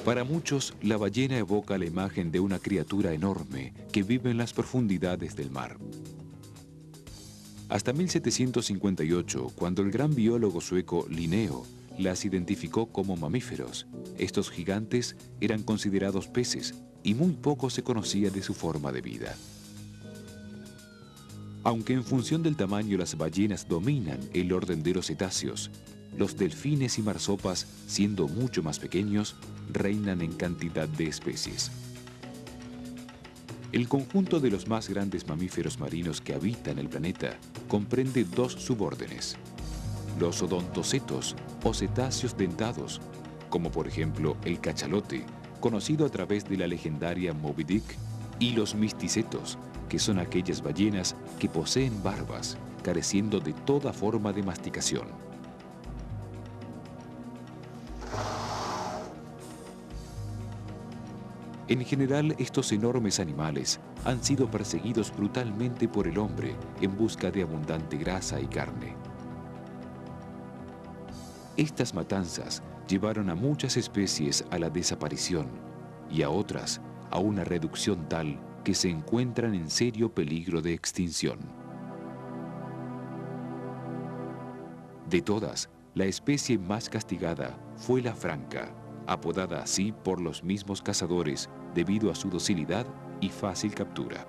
Para muchos, la ballena evoca la imagen de una criatura enorme que vive en las profundidades del mar. Hasta 1758, cuando el gran biólogo sueco Linneo las identificó como mamíferos, estos gigantes eran considerados peces y muy poco se conocía de su forma de vida. Aunque en función del tamaño las ballenas dominan el orden de los cetáceos, los delfines y marsopas, siendo mucho más pequeños, reinan en cantidad de especies. El conjunto de los más grandes mamíferos marinos que habitan el planeta comprende dos subórdenes: los odontocetos o cetáceos dentados, como por ejemplo el cachalote, conocido a través de la legendaria Moby Dick, y los misticetos, que son aquellas ballenas que poseen barbas, careciendo de toda forma de masticación. En general, estos enormes animales han sido perseguidos brutalmente por el hombre en busca de abundante grasa y carne. Estas matanzas llevaron a muchas especies a la desaparición y a otras a una reducción tal que se encuentran en serio peligro de extinción. De todas, la especie más castigada fue la franca, apodada así por los mismos cazadores debido a su docilidad y fácil captura.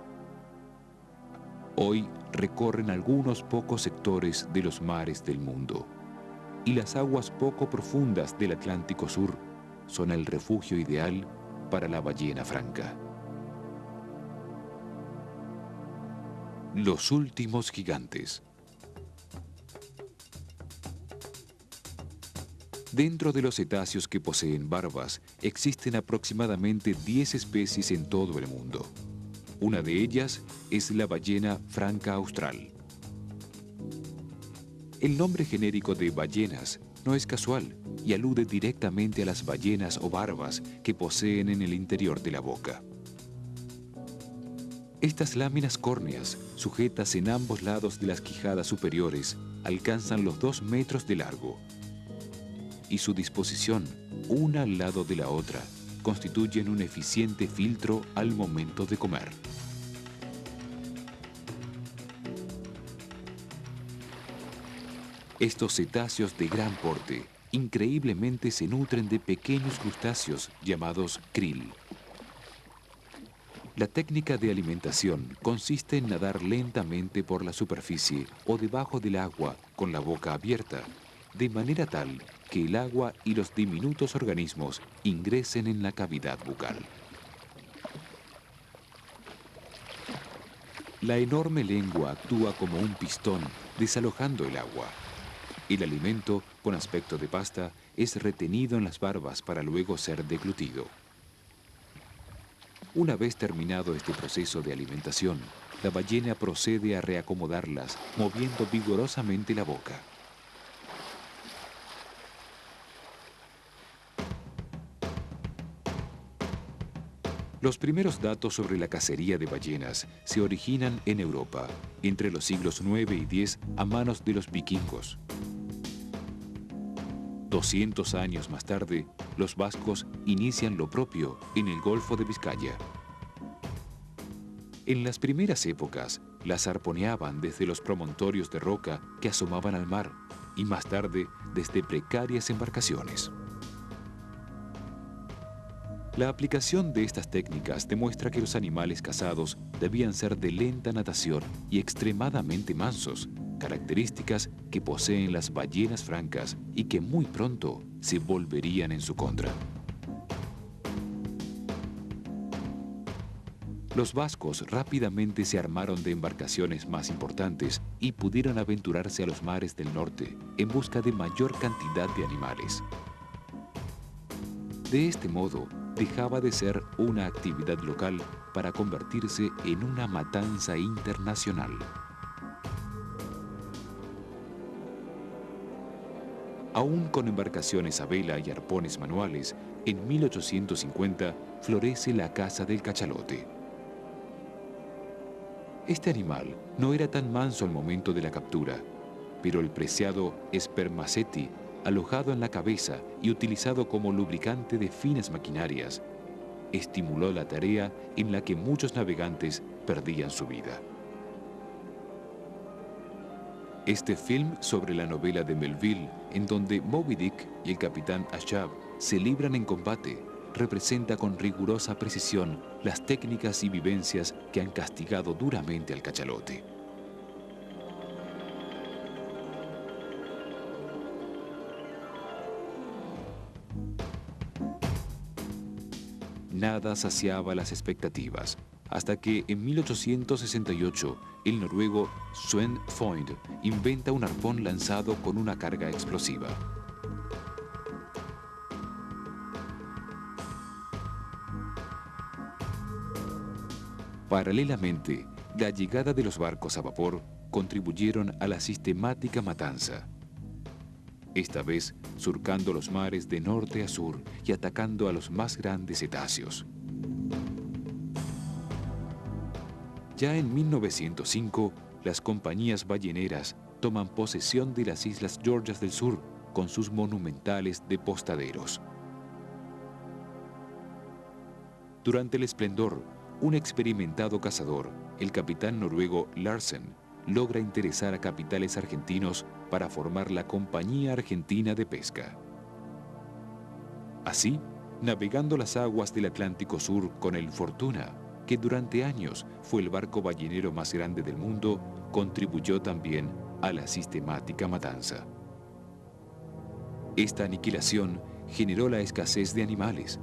Hoy recorren algunos pocos sectores de los mares del mundo, y las aguas poco profundas del Atlántico Sur son el refugio ideal para la ballena franca. Los últimos gigantes. Dentro de los cetáceos que poseen barbas, existen aproximadamente 10 especies en todo el mundo. Una de ellas es la ballena franca austral. El nombre genérico de ballenas no es casual y alude directamente a las ballenas o barbas que poseen en el interior de la boca. Estas láminas córneas, sujetas en ambos lados de las quijadas superiores, alcanzan los 2 metros de largo, y su disposición, una al lado de la otra, constituyen un eficiente filtro al momento de comer. Estos cetáceos de gran porte increíblemente se nutren de pequeños crustáceos llamados krill. La técnica de alimentación consiste en nadar lentamente por la superficie o debajo del agua con la boca abierta, de manera tal que el agua y los diminutos organismos ingresen en la cavidad bucal. La enorme lengua actúa como un pistón desalojando el agua. El alimento, con aspecto de pasta, es retenido en las barbas para luego ser deglutido. Una vez terminado este proceso de alimentación, la ballena procede a reacomodarlas, moviendo vigorosamente la boca. Los primeros datos sobre la cacería de ballenas se originan en Europa, entre los siglos IX y X, a manos de los vikingos. 200 años más tarde, los vascos inician lo propio en el Golfo de Vizcaya. En las primeras épocas, las arponeaban desde los promontorios de roca que asomaban al mar y más tarde desde precarias embarcaciones. La aplicación de estas técnicas demuestra que los animales cazados debían ser de lenta natación y extremadamente mansos, características que poseen las ballenas francas y que muy pronto se volverían en su contra. Los vascos rápidamente se armaron de embarcaciones más importantes y pudieron aventurarse a los mares del norte en busca de mayor cantidad de animales. De este modo, dejaba de ser una actividad local para convertirse en una matanza internacional. Aún con embarcaciones a vela y arpones manuales, en 1850 florece la caza del cachalote. Este animal no era tan manso al momento de la captura, pero el preciado spermaceti alojado en la cabeza y utilizado como lubricante de finas maquinarias, estimuló la tarea en la que muchos navegantes perdían su vida. Este film sobre la novela de Melville, en donde Moby Dick y el capitán Ahab se libran en combate, representa con rigurosa precisión las técnicas y vivencias que han castigado duramente al cachalote. Nada saciaba las expectativas, hasta que en 1868 el noruego Sven Foyd inventa un arpón lanzado con una carga explosiva. Paralelamente, la llegada de los barcos a vapor contribuyeron a la sistemática matanza. Esta vez surcando los mares de norte a sur y atacando a los más grandes cetáceos. Ya en 1905, las compañías balleneras toman posesión de las Islas Georgias del Sur con sus monumentales depostaderos. Durante el esplendor, un experimentado cazador, el capitán noruego Larsen, logra interesar a capitales argentinos para formar la Compañía Argentina de Pesca. Así, navegando las aguas del Atlántico Sur con el Fortuna, que durante años fue el barco ballenero más grande del mundo, contribuyó también a la sistemática matanza. Esta aniquilación generó la escasez de animales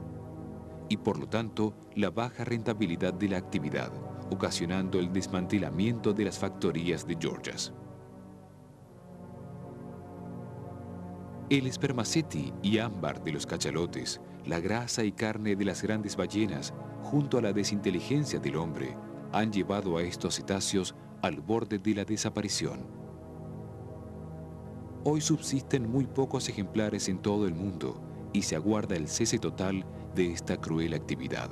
y, por lo tanto, la baja rentabilidad de la actividad, ocasionando el desmantelamiento de las factorías de Georgias. El espermaceti y ámbar de los cachalotes, la grasa y carne de las grandes ballenas, junto a la desinteligencia del hombre, han llevado a estos cetáceos al borde de la desaparición. Hoy subsisten muy pocos ejemplares en todo el mundo y se aguarda el cese total de esta cruel actividad.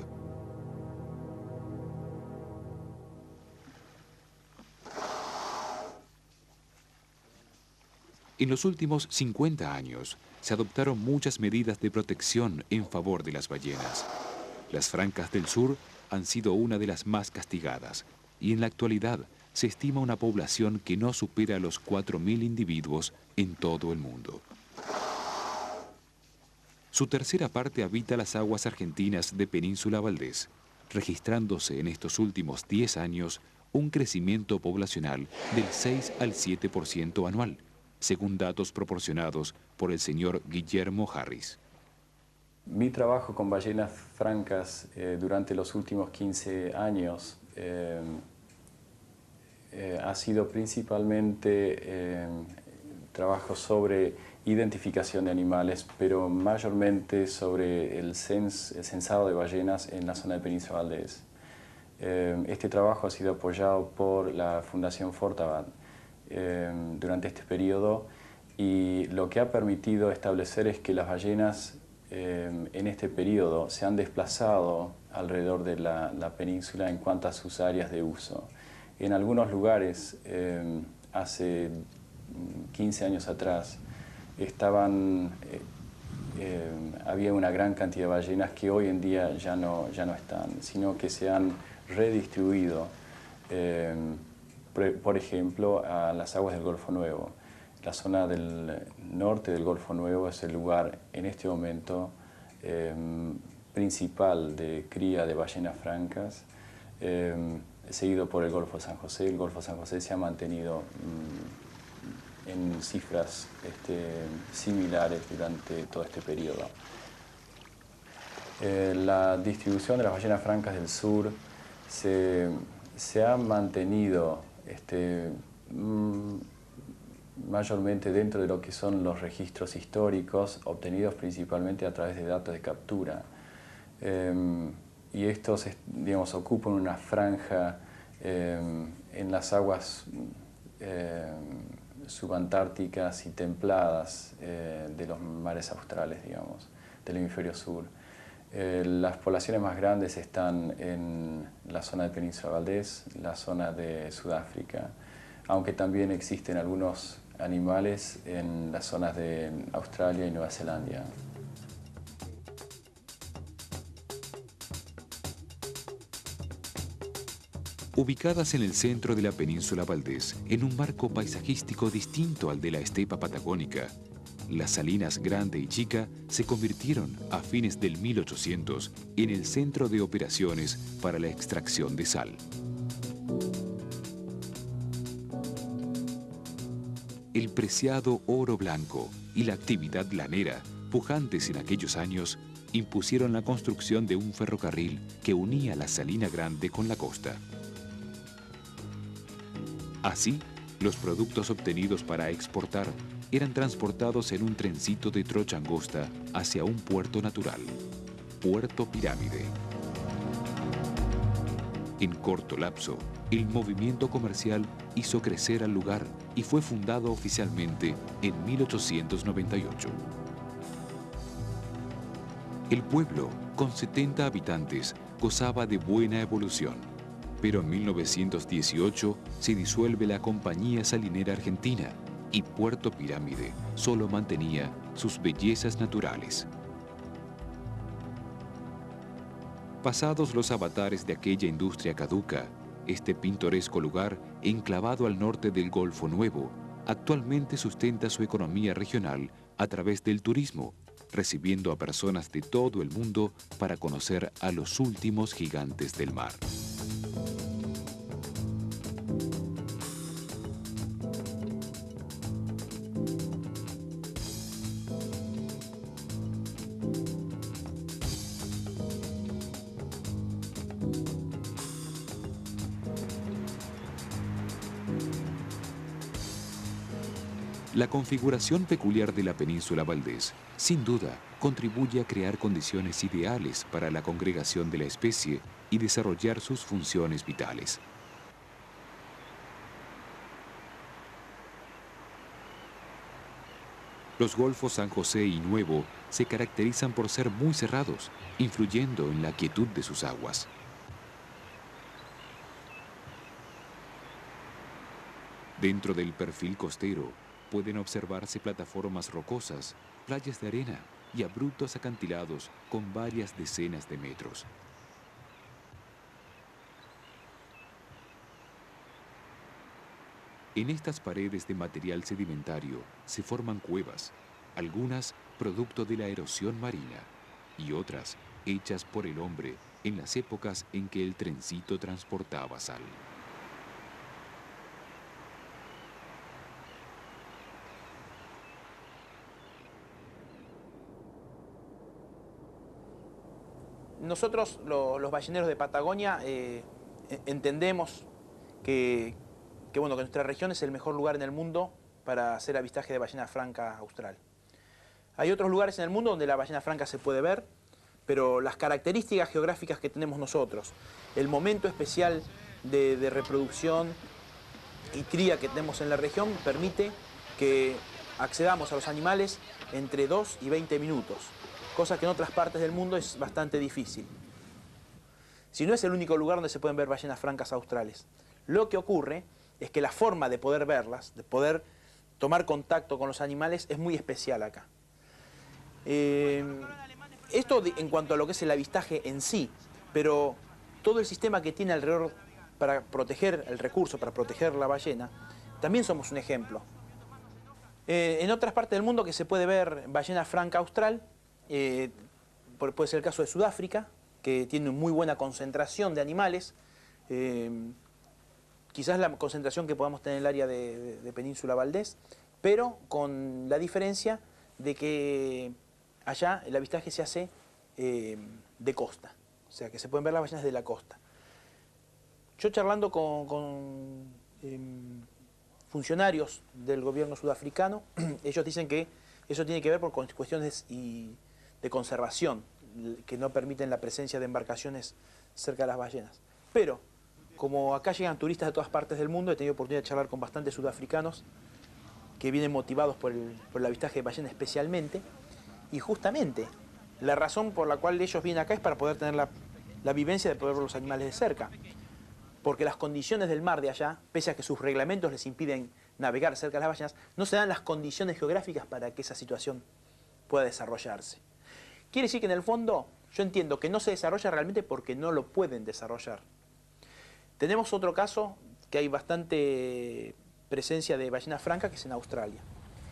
En los últimos 50 años se adoptaron muchas medidas de protección en favor de las ballenas. Las francas del sur han sido una de las más castigadas y en la actualidad se estima una población que no supera los 4.000 individuos en todo el mundo. Su tercera parte habita las aguas argentinas de Península Valdés, registrándose en estos últimos 10 años un crecimiento poblacional del 6 al 7% anual, según datos proporcionados por el señor Guillermo Harris. Mi trabajo con ballenas francas durante los últimos 15 años ha sido principalmente trabajo sobre identificación de animales, pero mayormente sobre el censado de ballenas en la zona de Península Valdés. Este trabajo ha sido apoyado por la Fundación Fortabat durante este periodo y lo que ha permitido establecer es que las ballenas en este periodo se han desplazado alrededor de la península en cuanto a sus áreas de uso. En algunos lugares, hace 15 años atrás, había una gran cantidad de ballenas que hoy en día ya no están, sino que se han redistribuido, por ejemplo, a las aguas del Golfo Nuevo. La zona del norte del Golfo Nuevo es el lugar en este momento principal de cría de ballenas francas, seguido por el Golfo de San José. El Golfo de San José se ha mantenido en cifras similares durante todo este periodo. La distribución de las ballenas francas del sur se ha mantenido mayormente dentro de lo que son los registros históricos obtenidos principalmente a través de datos de captura. Y estos, digamos, ocupan una franja en las aguas subantárticas y templadas de los mares australes, digamos, del hemisferio sur. Las poblaciones más grandes están en la zona de Península Valdés, la zona de Sudáfrica, aunque también existen algunos animales en las zonas de Australia y Nueva Zelanda. Ubicadas en el centro de la península Valdés, en un marco paisajístico distinto al de la estepa patagónica, las salinas Grande y Chica se convirtieron a fines del 1800 en el centro de operaciones para la extracción de sal. El preciado oro blanco y la actividad lanera, pujantes en aquellos años, impusieron la construcción de un ferrocarril que unía la Salina Grande con la costa. Así, los productos obtenidos para exportar eran transportados en un trencito de trocha angosta hacia un puerto natural, Puerto Pirámide. En corto lapso, el movimiento comercial hizo crecer al lugar y fue fundado oficialmente en 1898. El pueblo, con 70 habitantes, gozaba de buena evolución, pero en 1918 se disuelve la Compañía Salinera Argentina y Puerto Pirámide solo mantenía sus bellezas naturales. Pasados los avatares de aquella industria caduca, este pintoresco lugar, enclavado al norte del Golfo Nuevo, actualmente sustenta su economía regional a través del turismo, recibiendo a personas de todo el mundo para conocer a los últimos gigantes del mar. La configuración peculiar de la península Valdés, sin duda, contribuye a crear condiciones ideales para la congregación de la especie y desarrollar sus funciones vitales. Los golfos San José y Nuevo se caracterizan por ser muy cerrados, influyendo en la quietud de sus aguas. Dentro del perfil costero, pueden observarse plataformas rocosas, playas de arena y abruptos acantilados con varias decenas de metros. En estas paredes de material sedimentario se forman cuevas, algunas producto de la erosión marina y otras hechas por el hombre en las épocas en que el trencito transportaba sal. Nosotros, los balleneros de Patagonia, entendemos que nuestra región es el mejor lugar en el mundo para hacer avistaje de ballena franca austral. Hay otros lugares en el mundo donde la ballena franca se puede ver, pero las características geográficas que tenemos nosotros, el momento especial de reproducción y cría que tenemos en la región, permite que accedamos a los animales entre 2 y 20 minutos. Cosa que en otras partes del mundo es bastante difícil. Si no es el único lugar donde se pueden ver ballenas francas australes. Lo que ocurre es que la forma de poder verlas, de poder tomar contacto con los animales, es muy especial acá. Esto en cuanto a lo que es el avistaje en sí, pero todo el sistema que tiene alrededor para proteger el recurso, para proteger la ballena, también somos un ejemplo. En otras partes del mundo que se puede ver ballena franca austral, puede ser el caso de Sudáfrica, que tiene muy buena concentración de animales. Quizás la concentración que podamos tener en el área de Península Valdés, pero con la diferencia de que allá el avistaje se hace de costa, o sea que se pueden ver las ballenas de la costa. Yo charlando con funcionarios del gobierno sudafricano, ellos dicen que eso tiene que ver por cuestiones de conservación, que no permiten la presencia de embarcaciones cerca de las ballenas. Pero, como acá llegan turistas de todas partes del mundo, he tenido oportunidad de charlar con bastantes sudafricanos que vienen motivados por el avistaje de ballena especialmente, y justamente la razón por la cual ellos vienen acá es para poder tener la vivencia de poder ver los animales de cerca. Porque las condiciones del mar de allá, pese a que sus reglamentos les impiden navegar cerca de las ballenas, no se dan las condiciones geográficas para que esa situación pueda desarrollarse. Quiere decir que en el fondo yo entiendo que no se desarrolla realmente porque no lo pueden desarrollar. Tenemos otro caso que hay bastante presencia de ballenas francas, que es en Australia.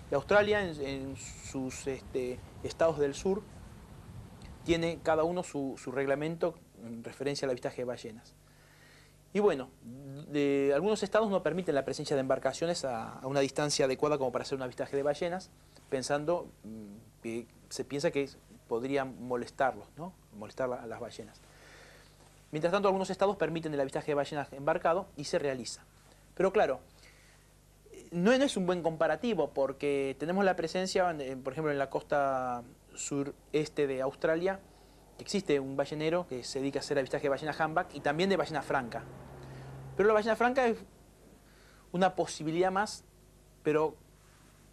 Y Australia en sus estados del sur tiene cada uno su reglamento en referencia al avistaje de ballenas. Y bueno, algunos estados no permiten la presencia de embarcaciones a una distancia adecuada como para hacer un avistaje de ballenas, pensando que se piensa que podrían molestarlos, ¿no? Molestar a las ballenas. Mientras tanto, algunos estados permiten el avistaje de ballenas embarcado y se realiza. Pero claro, no es un buen comparativo porque tenemos la presencia, por ejemplo, en la costa sureste de Australia, existe un ballenero que se dedica a hacer avistaje de ballena humpback y también de ballena franca. Pero la ballena franca es una posibilidad más, pero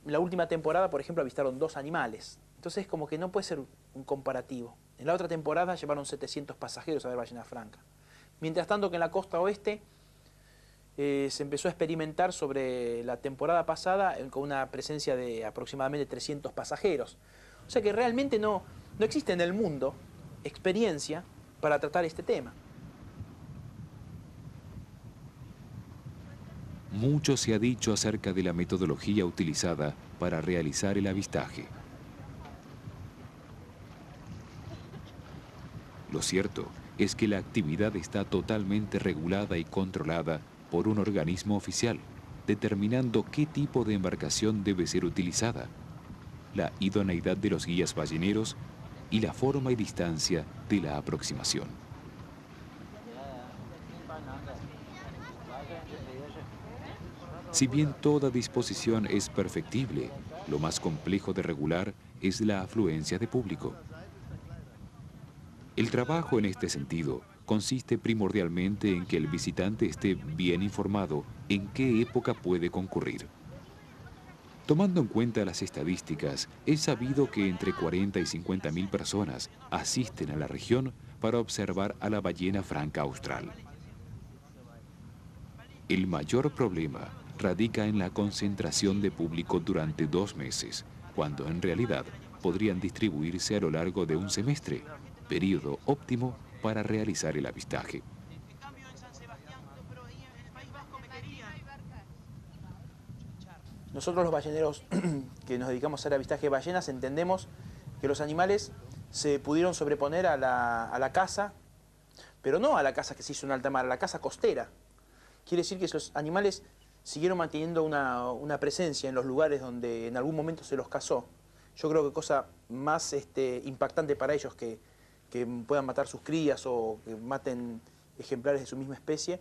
en la última temporada, por ejemplo, avistaron 2 animales. Entonces como que no puede ser un comparativo. En la otra temporada llevaron 700 pasajeros a ver ballena franca. Mientras tanto que en la costa oeste se empezó a experimentar sobre la temporada pasada con una presencia de aproximadamente 300 pasajeros. O sea que realmente no existe en el mundo experiencia para tratar este tema. Mucho se ha dicho acerca de la metodología utilizada para realizar el avistaje. Lo cierto es que la actividad está totalmente regulada y controlada por un organismo oficial, determinando qué tipo de embarcación debe ser utilizada, la idoneidad de los guías balleneros y la forma y distancia de la aproximación. Si bien toda disposición es perfectible, lo más complejo de regular es la afluencia de público. El trabajo en este sentido consiste primordialmente en que el visitante esté bien informado en qué época puede concurrir. Tomando en cuenta las estadísticas, es sabido que entre 40 y 50.000 personas asisten a la región para observar a la ballena franca austral. El mayor problema radica en la concentración de público durante 2 meses, cuando en realidad podrían distribuirse a lo largo de un semestre, periodo óptimo para realizar el avistaje. Nosotros los balleneros que nos dedicamos a hacer avistaje de ballenas entendemos que los animales se pudieron sobreponer a la caza, pero no a la caza que se hizo en alta mar, a la caza costera. Quiere decir que esos animales siguieron manteniendo una presencia en los lugares donde en algún momento se los cazó. Yo creo que cosa más impactante para ellos que puedan matar sus crías o que maten ejemplares de su misma especie,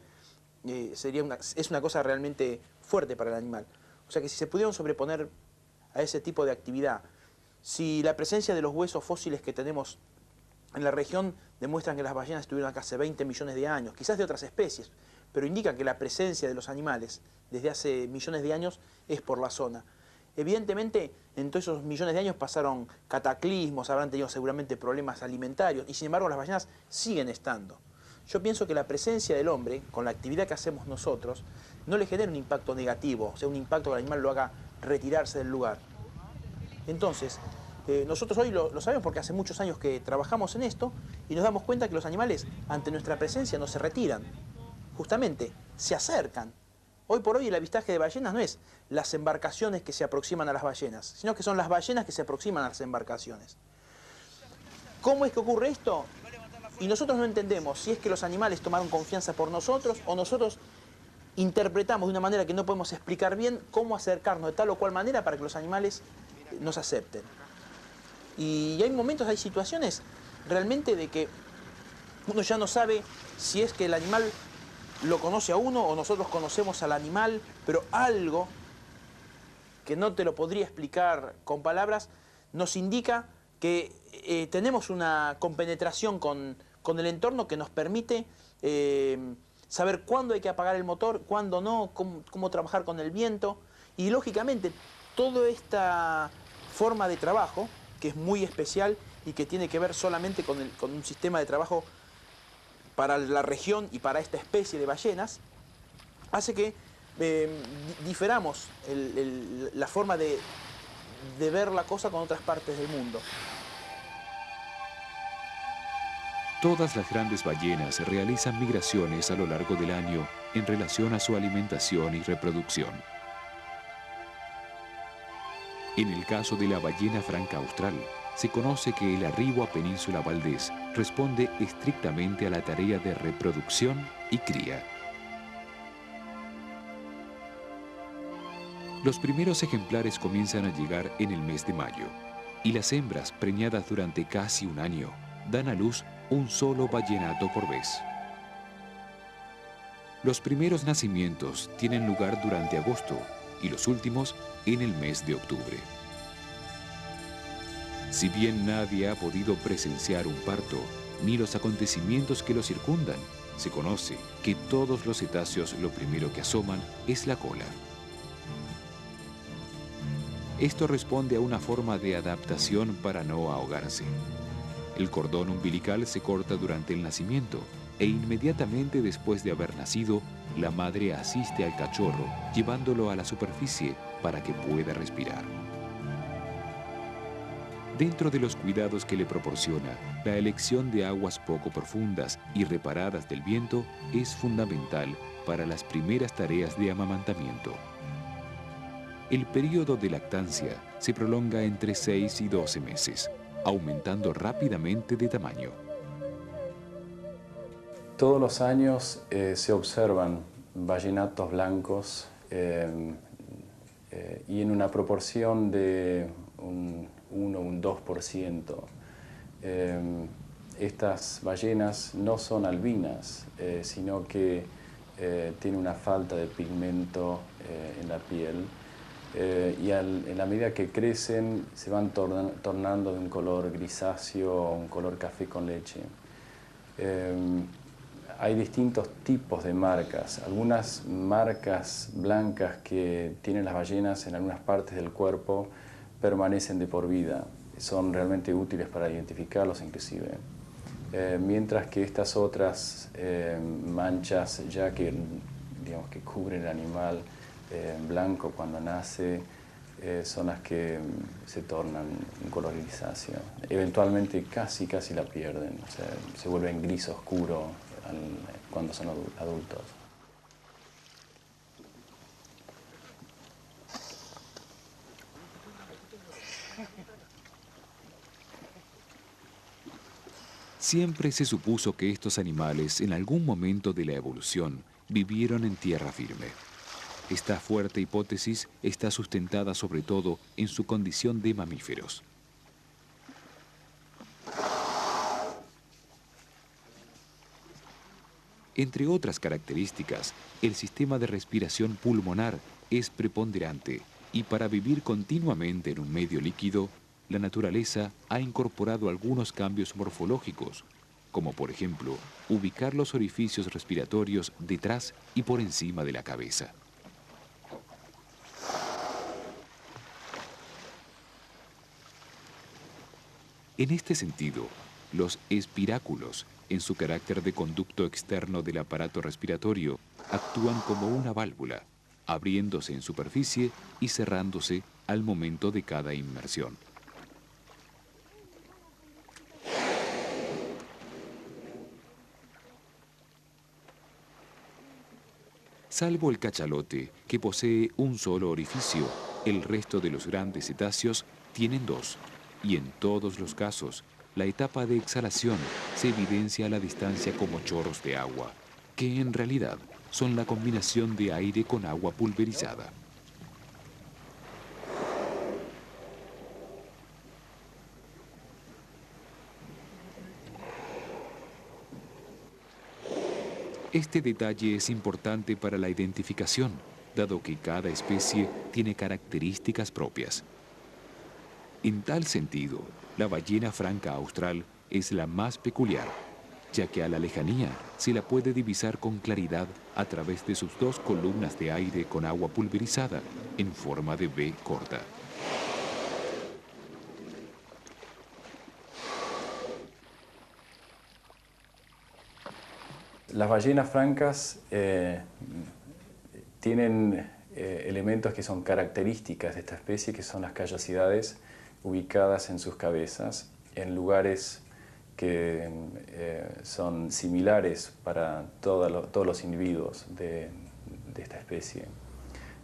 es una cosa realmente fuerte para el animal. O sea que si se pudieron sobreponer a ese tipo de actividad, si la presencia de los huesos fósiles que tenemos en la región demuestran que las ballenas estuvieron acá hace 20 millones de años, quizás de otras especies, pero indica que la presencia de los animales desde hace millones de años es por la zona. Evidentemente, en todos esos millones de años pasaron cataclismos, habrán tenido seguramente problemas alimentarios, y sin embargo las ballenas siguen estando. Yo pienso que la presencia del hombre, con la actividad que hacemos nosotros, no le genera un impacto negativo, o sea, un impacto que el animal lo haga retirarse del lugar. Entonces, nosotros hoy lo sabemos porque hace muchos años que trabajamos en esto y nos damos cuenta que los animales, ante nuestra presencia, no se retiran. Justamente, se acercan. Hoy por hoy el avistaje de ballenas no es las embarcaciones que se aproximan a las ballenas, sino que son las ballenas que se aproximan a las embarcaciones. ¿Cómo es que ocurre esto? Y nosotros no entendemos si es que los animales tomaron confianza por nosotros o nosotros interpretamos de una manera que no podemos explicar bien cómo acercarnos de tal o cual manera para que los animales nos acepten. Y hay momentos, hay situaciones realmente de que uno ya no sabe si es que el animal lo conoce a uno o nosotros conocemos al animal, pero algo que no te lo podría explicar con palabras nos indica que tenemos una compenetración con el entorno que nos permite saber cuándo hay que apagar el motor, cuándo no, cómo trabajar con el viento. Y lógicamente toda esta forma de trabajo, que es muy especial y que tiene que ver solamente con un sistema de trabajo para la región y para esta especie de ballenas, hace que diferamos la forma de ver la cosa con otras partes del mundo. Todas las grandes ballenas realizan migraciones a lo largo del año en relación a su alimentación y reproducción. En el caso de la ballena franca austral, se conoce que el arribo a Península Valdés responde estrictamente a la tarea de reproducción y cría. Los primeros ejemplares comienzan a llegar en el mes de mayo, y las hembras, preñadas durante casi un año, dan a luz un solo ballenato por vez. Los primeros nacimientos tienen lugar durante agosto y los últimos en el mes de octubre. Si bien nadie ha podido presenciar un parto ni los acontecimientos que lo circundan, se conoce que todos los cetáceos lo primero que asoman es la cola. Esto responde a una forma de adaptación para no ahogarse. El cordón umbilical se corta durante el nacimiento e inmediatamente después de haber nacido, la madre asiste al cachorro llevándolo a la superficie para que pueda respirar. Dentro de los cuidados que le proporciona, la elección de aguas poco profundas y reparadas del viento es fundamental para las primeras tareas de amamantamiento. El periodo de lactancia se prolonga entre 6 y 12 meses, aumentando rápidamente de tamaño. Todos los años se observan ballenatos blancos y en una proporción de un 1 o un 2%. Estas ballenas no son albinas, sino que tienen una falta de pigmento en la piel. Y en la medida que crecen se van tornando de un color grisáceo a un color café con leche. Hay distintos tipos de marcas. Algunas marcas blancas que tienen las ballenas en algunas partes del cuerpo permanecen de por vida. Son realmente útiles para identificarlos inclusive. Mientras que estas otras manchas ya que, digamos, que cubren el animal blanco cuando nace, son las que se tornan un color grisáceo. Eventualmente casi la pierden, o sea, se vuelven gris oscuro cuando son adultos. Siempre se supuso que estos animales en algún momento de la evolución vivieron en tierra firme. Esta fuerte hipótesis está sustentada sobre todo en su condición de mamíferos. Entre otras características, el sistema de respiración pulmonar es preponderante y para vivir continuamente en un medio líquido, la naturaleza ha incorporado algunos cambios morfológicos, como por ejemplo, ubicar los orificios respiratorios detrás y por encima de la cabeza. En este sentido, los espiráculos, en su carácter de conducto externo del aparato respiratorio, actúan como una válvula, abriéndose en superficie y cerrándose al momento de cada inmersión. Salvo el cachalote, que posee un solo orificio, el resto de los grandes cetáceos tienen dos, y en todos los casos, la etapa de exhalación se evidencia a la distancia como chorros de agua, que en realidad son la combinación de aire con agua pulverizada. Este detalle es importante para la identificación, dado que cada especie tiene características propias. En tal sentido, la ballena franca austral es la más peculiar, ya que a la lejanía se la puede divisar con claridad a través de sus dos columnas de aire con agua pulverizada en forma de V corta. Las ballenas francas tienen elementos que son características de esta especie, que son las callosidades ubicadas en sus cabezas, en lugares que son similares para todos los individuos de esta especie.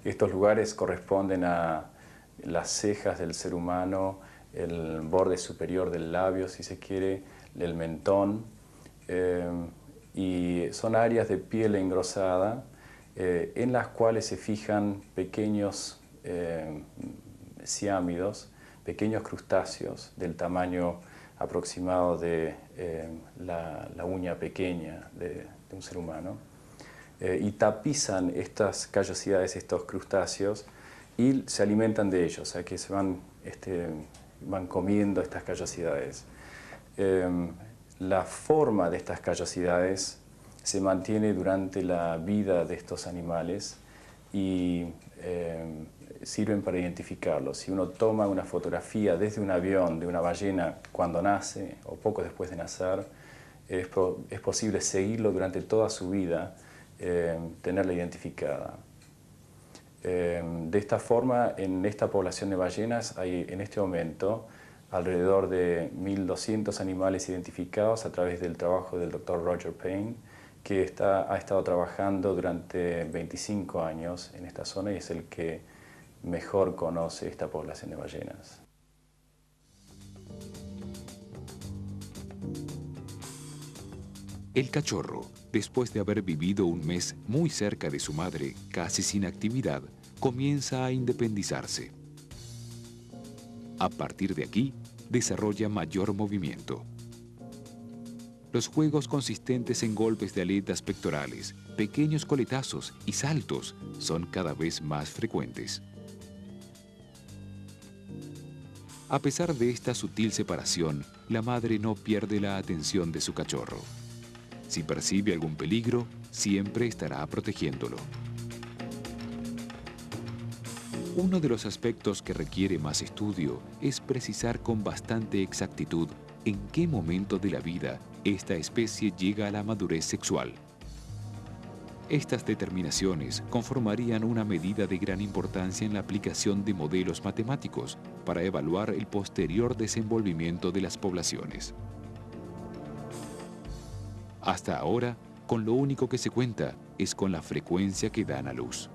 Estos lugares corresponden a las cejas del ser humano, el borde superior del labio, si se quiere, el mentón, y son áreas de piel engrosada en las cuales se fijan pequeños ciámidos, pequeños crustáceos del tamaño aproximado de la uña pequeña de un ser humano, y tapizan estas callosidades, estos crustáceos, y se alimentan de ellos, o sea que se van comiendo estas callosidades. La forma de estas callosidades se mantiene durante la vida de estos animales y sirven para identificarlos. Si uno toma una fotografía desde un avión de una ballena cuando nace o poco después de nacer, es posible seguirlo durante toda su vida, tenerla identificada. De esta forma, en esta población de ballenas hay en este momento alrededor de 1.200 animales identificados a través del trabajo del Dr. Roger Payne, que ha estado trabajando durante 25 años en esta zona y es el que mejor conoce esta población de ballenas. El cachorro, después de haber vivido un mes muy cerca de su madre, casi sin actividad, comienza a independizarse. A partir de aquí, desarrolla mayor movimiento. Los juegos consistentes en golpes de aletas pectorales, pequeños coletazos y saltos son cada vez más frecuentes. A pesar de esta sutil separación, la madre no pierde la atención de su cachorro. Si percibe algún peligro, siempre estará protegiéndolo. Uno de los aspectos que requiere más estudio es precisar con bastante exactitud en qué momento de la vida esta especie llega a la madurez sexual. Estas determinaciones conformarían una medida de gran importancia en la aplicación de modelos matemáticos para evaluar el posterior desenvolvimiento de las poblaciones. Hasta ahora, con lo único que se cuenta es con la frecuencia que dan a luz.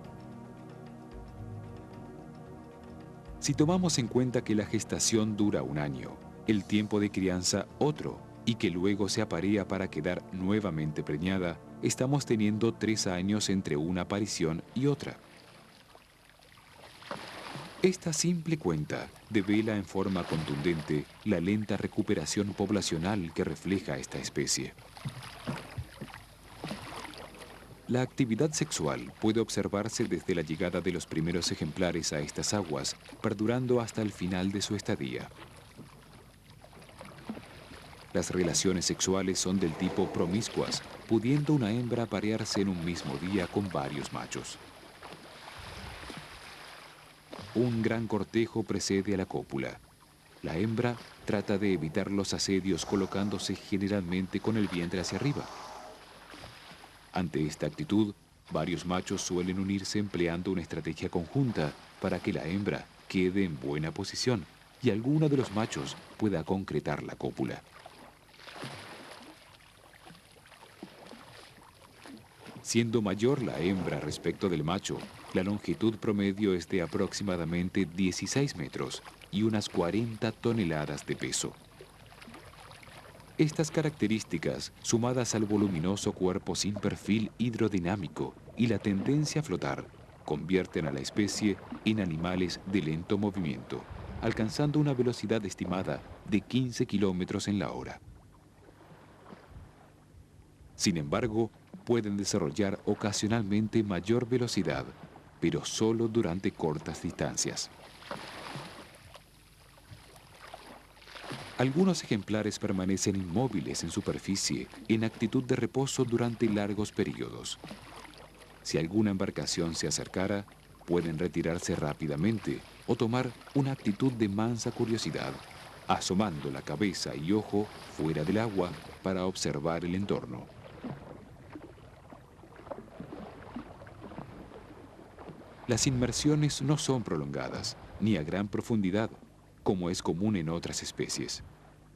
Si tomamos en cuenta que la gestación dura 1 año, el tiempo de crianza otro, y que luego se aparea para quedar nuevamente preñada, estamos teniendo 3 años entre una aparición y otra. Esta simple cuenta devela en forma contundente la lenta recuperación poblacional que refleja esta especie. La actividad sexual puede observarse desde la llegada de los primeros ejemplares a estas aguas, perdurando hasta el final de su estadía. Las relaciones sexuales son del tipo promiscuas, pudiendo una hembra aparearse en un mismo día con varios machos. Un gran cortejo precede a la cópula. La hembra trata de evitar los asedios colocándose generalmente con el vientre hacia arriba. Ante esta actitud, varios machos suelen unirse empleando una estrategia conjunta para que la hembra quede en buena posición y alguno de los machos pueda concretar la cópula. Siendo mayor la hembra respecto del macho, la longitud promedio es de aproximadamente 16 metros y unas 40 toneladas de peso. Estas características, sumadas al voluminoso cuerpo sin perfil hidrodinámico y la tendencia a flotar, convierten a la especie en animales de lento movimiento, alcanzando una velocidad estimada de 15 kilómetros en la hora. Sin embargo, pueden desarrollar ocasionalmente mayor velocidad, pero solo durante cortas distancias. Algunos ejemplares permanecen inmóviles en superficie, en actitud de reposo durante largos periodos. Si alguna embarcación se acercara, pueden retirarse rápidamente o tomar una actitud de mansa curiosidad, asomando la cabeza y ojo fuera del agua para observar el entorno. Las inmersiones no son prolongadas, ni a gran profundidad, como es común en otras especies.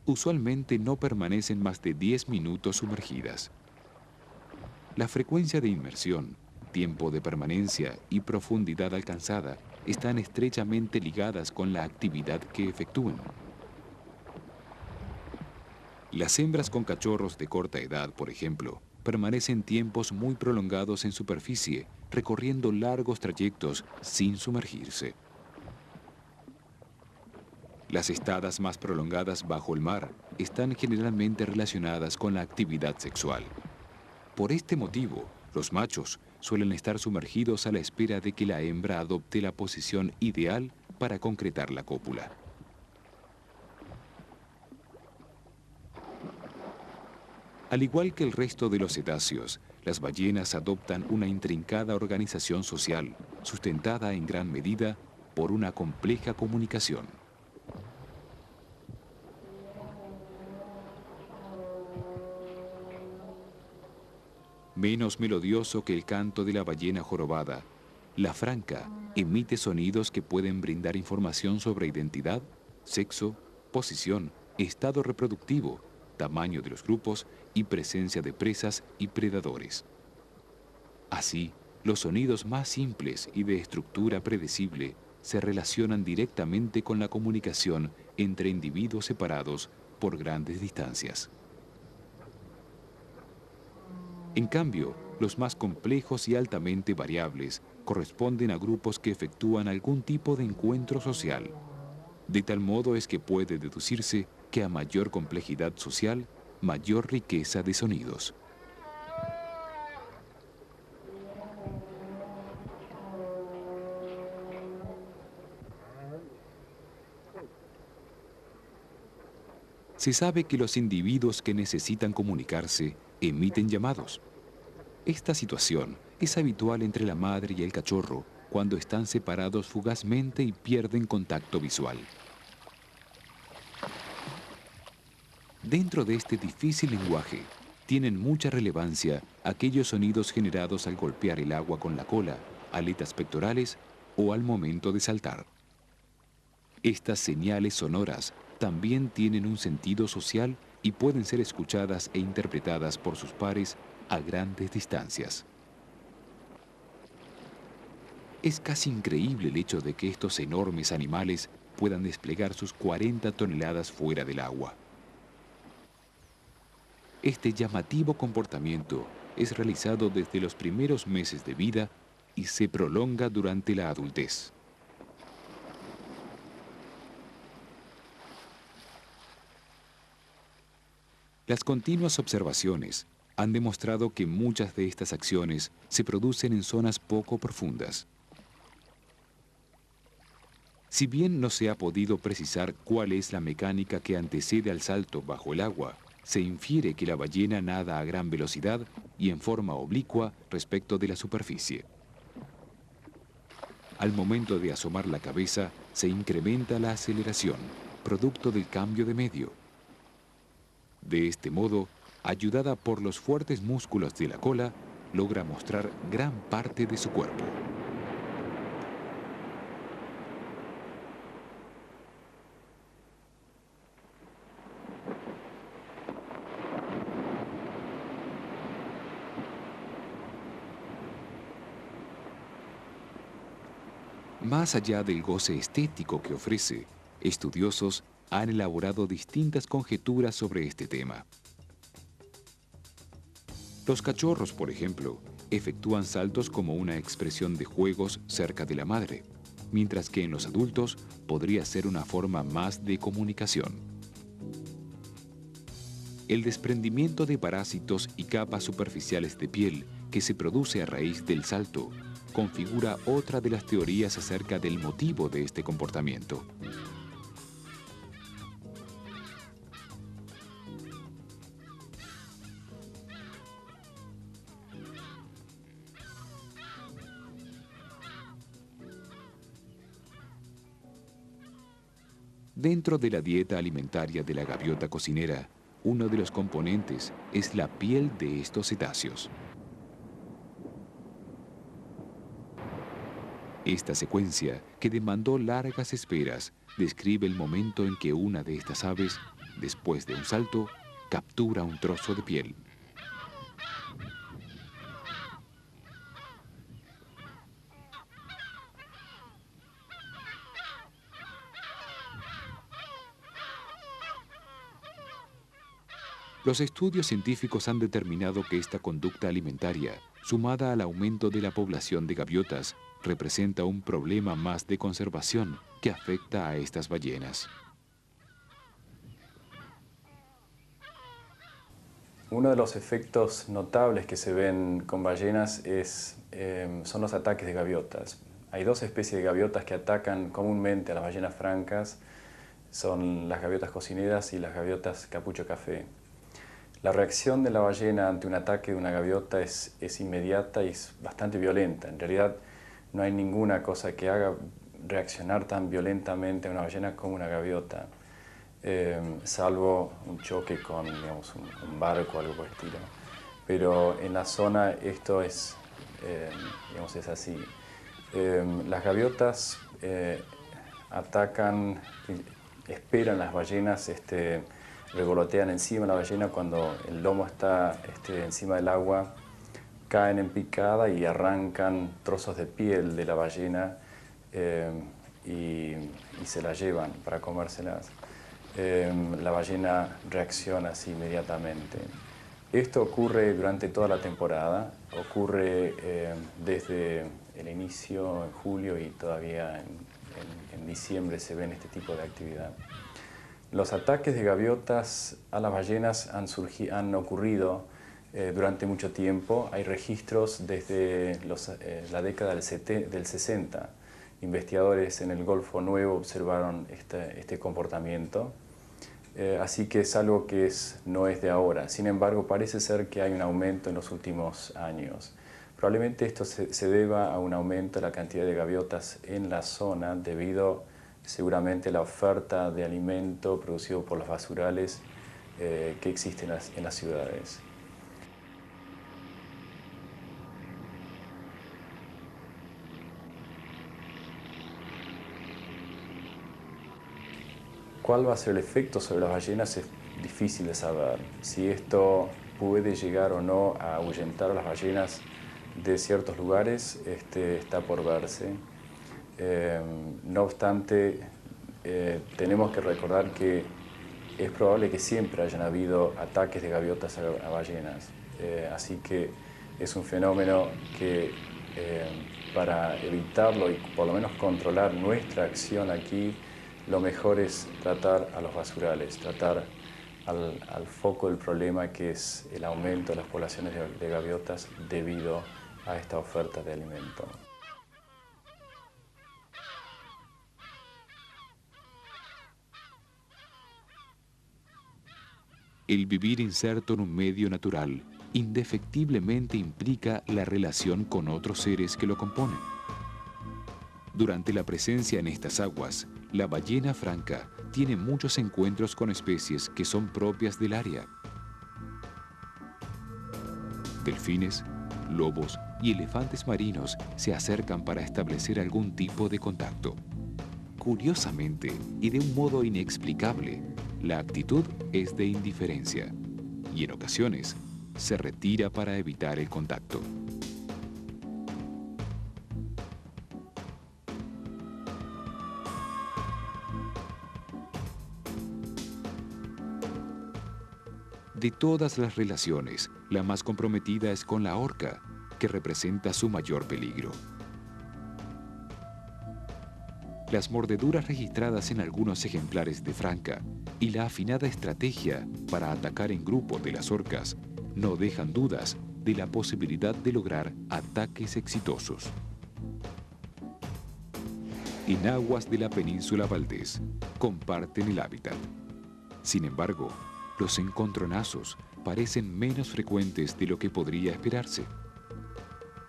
Usualmente no permanecen más de 10 minutos sumergidas. La frecuencia de inmersión, tiempo de permanencia y profundidad alcanzada están estrechamente ligadas con la actividad que efectúan. Las hembras con cachorros de corta edad, por ejemplo, permanecen tiempos muy prolongados en superficie, recorriendo largos trayectos sin sumergirse. Las estadas más prolongadas bajo el mar están generalmente relacionadas con la actividad sexual. Por este motivo, los machos suelen estar sumergidos a la espera de que la hembra adopte la posición ideal para concretar la cópula. Al igual que el resto de los cetáceos, las ballenas adoptan una intrincada organización social, sustentada en gran medida por una compleja comunicación. Menos melodioso que el canto de la ballena jorobada, la franca emite sonidos que pueden brindar información sobre identidad, sexo, posición, estado reproductivo, tamaño de los grupos y presencia de presas y predadores. Así, los sonidos más simples y de estructura predecible se relacionan directamente con la comunicación entre individuos separados por grandes distancias. En cambio, los más complejos y altamente variables corresponden a grupos que efectúan algún tipo de encuentro social. De tal modo es que puede deducirse que a mayor complejidad social, mayor riqueza de sonidos. Se sabe que los individuos que necesitan comunicarse emiten llamados. Esta situación es habitual entre la madre y el cachorro cuando están separados fugazmente y pierden contacto visual. Dentro de este difícil lenguaje, tienen mucha relevancia aquellos sonidos generados al golpear el agua con la cola, aletas pectorales o al momento de saltar. Estas señales sonoras también tienen un sentido social y pueden ser escuchadas e interpretadas por sus pares a grandes distancias. Es casi increíble el hecho de que estos enormes animales puedan desplegar sus 40 toneladas fuera del agua. Este llamativo comportamiento es realizado desde los primeros meses de vida y se prolonga durante la adultez. Las continuas observaciones han demostrado que muchas de estas acciones se producen en zonas poco profundas. Si bien no se ha podido precisar cuál es la mecánica que antecede al salto bajo el agua, se infiere que la ballena nada a gran velocidad y en forma oblicua respecto de la superficie. Al momento de asomar la cabeza, se incrementa la aceleración, producto del cambio de medio. De este modo, ayudada por los fuertes músculos de la cola, logra mostrar gran parte de su cuerpo. Más allá del goce estético que ofrece, estudiosos han elaborado distintas conjeturas sobre este tema. Los cachorros, por ejemplo, efectúan saltos como una expresión de juegos cerca de la madre, mientras que en los adultos podría ser una forma más de comunicación. El desprendimiento de parásitos y capas superficiales de piel que se produce a raíz del salto configura otra de las teorías acerca del motivo de este comportamiento. Dentro de la dieta alimentaria de la gaviota cocinera, uno de los componentes es la piel de estos cetáceos. Esta secuencia, que demandó largas esperas, describe el momento en que una de estas aves, después de un salto, captura un trozo de piel. Los estudios científicos han determinado que esta conducta alimentaria, sumada al aumento de la población de gaviotas, representa un problema más de conservación que afecta a estas ballenas. Uno de los efectos notables que se ven con ballenas son los ataques de gaviotas. Hay dos especies de gaviotas que atacan comúnmente a las ballenas francas, son las gaviotas cocineras y las gaviotas capucho café. La reacción de la ballena ante un ataque de una gaviota es inmediata y es bastante violenta. En realidad no hay ninguna cosa que haga reaccionar tan violentamente a una ballena como una gaviota. Salvo un choque con, digamos, un barco o algo por el estilo. Pero en la zona esto es, digamos, es así. Las gaviotas atacan, esperan las ballenas, revolotean encima de la ballena cuando el lomo está encima del agua, caen en picada y arrancan trozos de piel de la ballena y se la llevan para comérselas. La ballena reacciona así inmediatamente. Esto ocurre durante toda la temporada, ocurre desde el inicio en julio y todavía en diciembre se ven este tipo de actividad. Los ataques de gaviotas a las ballenas han ocurrido durante mucho tiempo. Hay registros desde la década del 60. Investigadores en el Golfo Nuevo observaron este comportamiento. Así que es algo que no es de ahora. Sin embargo, parece ser que hay un aumento en los últimos años. Probablemente esto se deba a un aumento de la cantidad de gaviotas en la zona debido seguramente a la oferta de alimento producido por los basurales que existen en las ciudades. ¿Cuál va a ser el efecto sobre las ballenas? Es difícil de saber. Si esto puede llegar o no a ahuyentar a las ballenas de ciertos lugares, está por verse. No obstante, tenemos que recordar que es probable que siempre hayan habido ataques de gaviotas a ballenas. Así que es un fenómeno que para evitarlo y por lo menos controlar nuestra acción aquí, lo mejor es tratar a los basurales, tratar al foco del problema, que es el aumento de las poblaciones de gaviotas debido a esta oferta de alimento. El vivir inserto en un medio natural indefectiblemente implica la relación con otros seres que lo componen. Durante la presencia en estas aguas, la ballena franca tiene muchos encuentros con especies que son propias del área. Delfines, lobos y elefantes marinos se acercan para establecer algún tipo de contacto. Curiosamente, y de un modo inexplicable, la actitud es de indiferencia y en ocasiones se retira para evitar el contacto. De todas las relaciones, la más comprometida es con la orca, que representa su mayor peligro. Las mordeduras registradas en algunos ejemplares de franca y la afinada estrategia para atacar en grupo de las orcas no dejan dudas de la posibilidad de lograr ataques exitosos. En aguas de la península Valdés comparten el hábitat. Sin embargo, los encontronazos parecen menos frecuentes de lo que podría esperarse.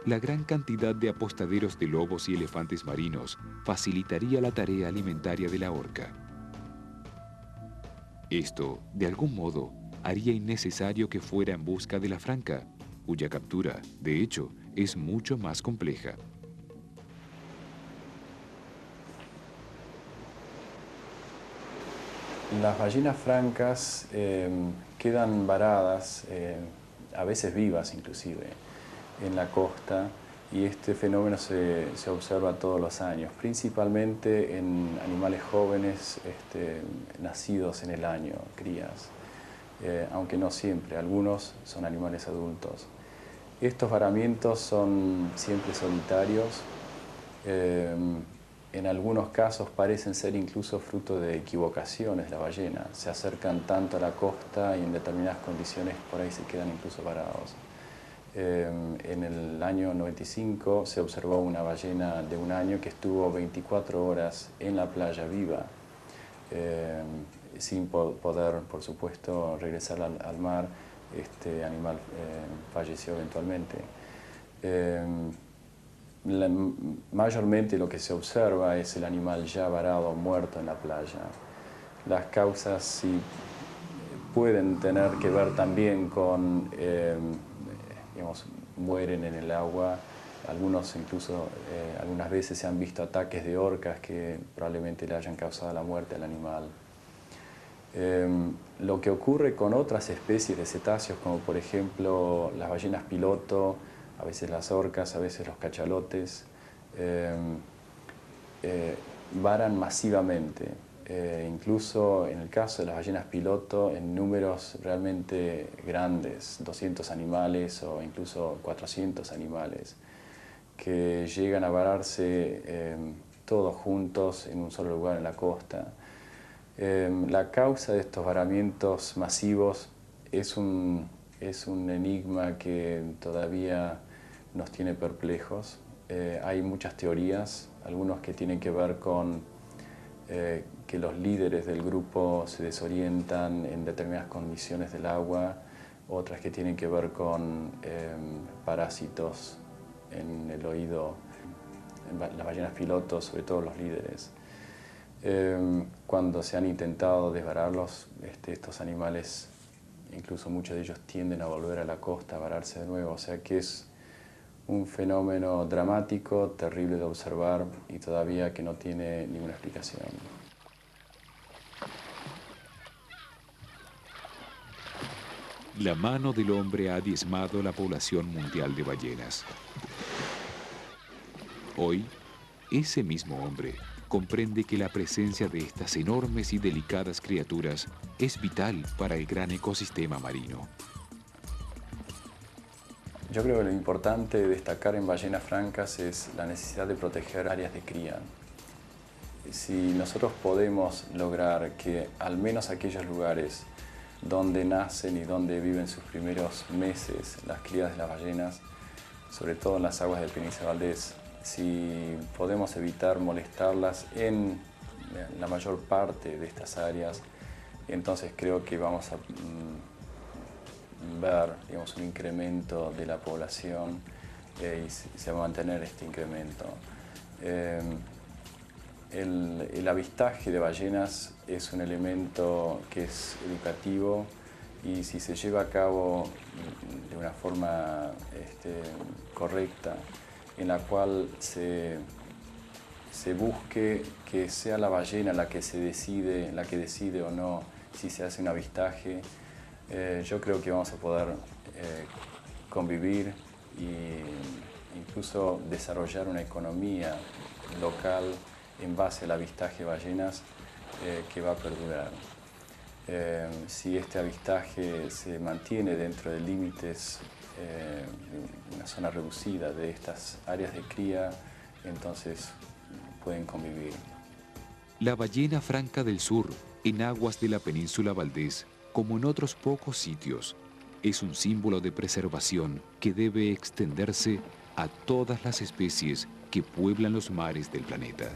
La gran cantidad de apostaderos de lobos y elefantes marinos facilitaría la tarea alimentaria de la orca. Esto, de algún modo, haría innecesario que fuera en busca de la franca, cuya captura, de hecho, es mucho más compleja. Las ballenas francas quedan varadas, a veces vivas inclusive, en la costa, y este fenómeno se observa todos los años, principalmente en animales jóvenes nacidos en el año, crías, aunque no siempre, algunos son animales adultos. Estos varamientos son siempre solitarios, en algunos casos parecen ser incluso fruto de equivocaciones de la ballena. Se acercan tanto a la costa y en determinadas condiciones por ahí se quedan incluso varados. En el año 95 se observó una ballena de un año que estuvo 24 horas en la playa viva, sin poder, por supuesto, regresar al mar. Este animal falleció eventualmente. Mayormente lo que se observa es el animal ya varado, muerto en la playa. Las causas sí pueden tener que ver también con, digamos, mueren en el agua. Algunos incluso, algunas veces se han visto ataques de orcas que probablemente le hayan causado la muerte al animal. Lo que ocurre con otras especies de cetáceos, como por ejemplo las ballenas piloto, a veces las orcas, a veces los cachalotes, varan masivamente. Incluso en el caso de las ballenas piloto, en números realmente grandes, 200 animales o incluso 400 animales, que llegan a vararse todos juntos en un solo lugar en la costa. La causa de estos varamientos masivos es un enigma que todavía nos tiene perplejos. Hay muchas teorías, algunos que tienen que ver con que los líderes del grupo se desorientan en determinadas condiciones del agua, otras que tienen que ver con parásitos en el oído, en las ballenas pilotos, sobre todo los líderes. Cuando se han intentado desvararlos, estos animales, incluso muchos de ellos tienden a volver a la costa, a vararse de nuevo, o sea que es un fenómeno dramático, terrible de observar y todavía que no tiene ninguna explicación. La mano del hombre ha diezmado la población mundial de ballenas. Hoy, ese mismo hombre comprende que la presencia de estas enormes y delicadas criaturas es vital para el gran ecosistema marino. Yo creo que lo importante de destacar en ballenas francas es la necesidad de proteger áreas de cría. Si nosotros podemos lograr que al menos aquellos lugares donde nacen y donde viven sus primeros meses las crías de las ballenas, sobre todo en las aguas del Peñice Valdés, si podemos evitar molestarlas en la mayor parte de estas áreas, entonces creo que vamos a ver, digamos, un incremento de la población y se va a mantener este incremento. El avistaje de ballenas es un elemento que es educativo y si se lleva a cabo de una forma correcta, en la cual se busque que sea la ballena la que decide o no si se hace un avistaje, yo creo que vamos a poder convivir e incluso desarrollar una economía local en base al avistaje de ballenas que va a perdurar. Si este avistaje se mantiene dentro de límites, una zona reducida de estas áreas de cría, entonces pueden convivir. La ballena franca del sur, en aguas de la península Valdés, como en otros pocos sitios, es un símbolo de preservación que debe extenderse a todas las especies que pueblan los mares del planeta.